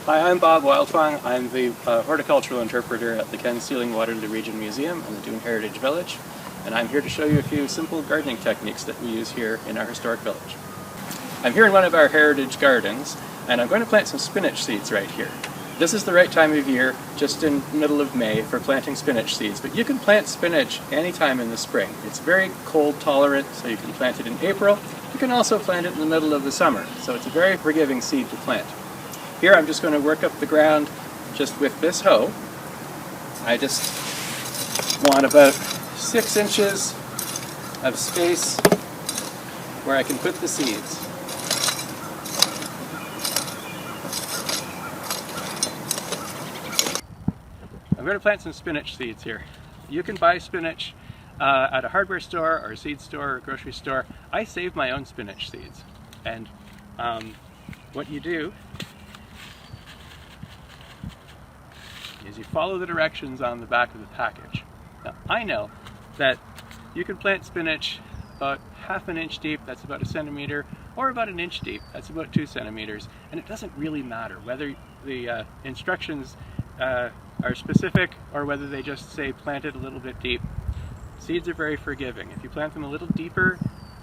Hi, I'm Bob Wildfong. I'm the Horticultural Interpreter at the Seiling Waterloo Region Museum in the Doon Heritage Village, and I'm here to show you a few simple gardening techniques that we use here in our historic village. I'm here in one of our heritage gardens, and I'm going to plant some spinach seeds right here. This is the right time of year, just in the middle of May, for planting spinach seeds, but you can plant spinach anytime in the spring. It's very cold tolerant, so you can plant it in April. You can also plant it in the middle of the summer, so it's a very forgiving seed to plant. Here I'm just going to work up the ground just with this hoe. I just want about 6 inches of space where I can put the seeds. I'm going to plant some spinach seeds here. You can buy spinach at a hardware store or a seed store or a grocery store. I save my own spinach seeds, and what you do is you follow the directions on the back of the package. Now, I know that you can plant spinach about ½ an inch deep, that's about 1 centimeter, or about 1 inch deep, that's about 2 centimeters, and it doesn't really matter whether the instructions are specific or whether they just say plant it a little bit deep. Seeds are very forgiving. If you plant them a little deeper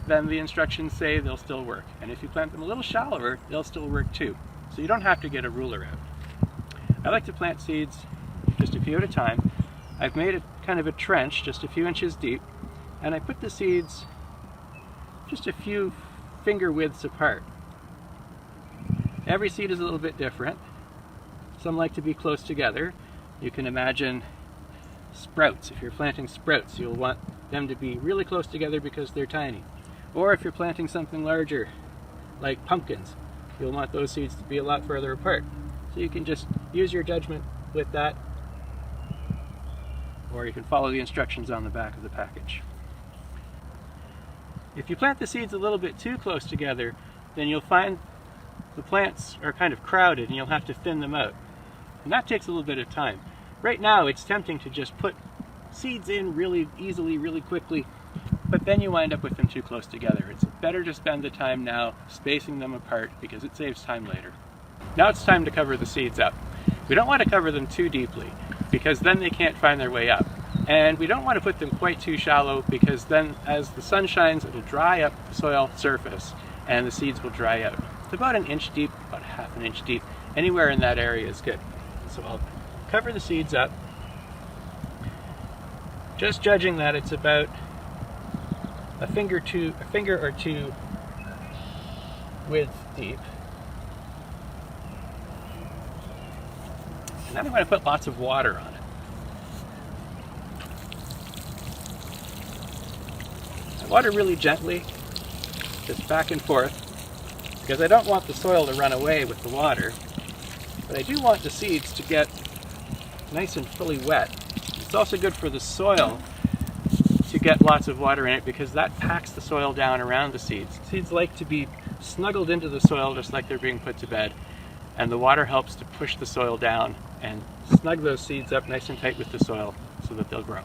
than the instructions say, they'll still work. And if you plant them a little shallower, they'll still work too. So you don't have to get a ruler out. I like to plant seeds just a few at a time. I've made a kind of a trench just a few inches deep, and I put the seeds just a few finger widths apart. Every seed is a little bit different. Some like to be close together. You can imagine sprouts. If you're planting sprouts, you'll want them to be really close together because they're tiny. Or if you're planting something larger, like pumpkins, you'll want those seeds to be a lot further apart. So you can just use your judgment with that, or you can follow the instructions on the back of the package. If you plant the seeds a little bit too close together, then you'll find the plants are kind of crowded and you'll have to thin them out. And that takes a little bit of time. Right now it's tempting to just put seeds in really easily, really quickly, but then you wind up with them too close together. It's better to spend the time now spacing them apart because it saves time later. Now it's time to cover the seeds up. We don't want to cover them too deeply because then they can't find their way up. And we don't want to put them quite too shallow because then as the sun shines, it'll dry up the soil surface and the seeds will dry out. It's about 1 inch deep, about ½ an inch deep. Anywhere in that area is good. So I'll cover the seeds up, just judging that it's about a finger or two width deep. And then I'm going to put lots of water on it. I water really gently, just back and forth, because I don't want the soil to run away with the water, but I do want the seeds to get nice and fully wet. It's also good for the soil to get lots of water in it because that packs the soil down around the seeds. Seeds like to be snuggled into the soil just like they're being put to bed, and the water helps to push the soil down and snug those seeds up nice and tight with the soil so that they'll grow.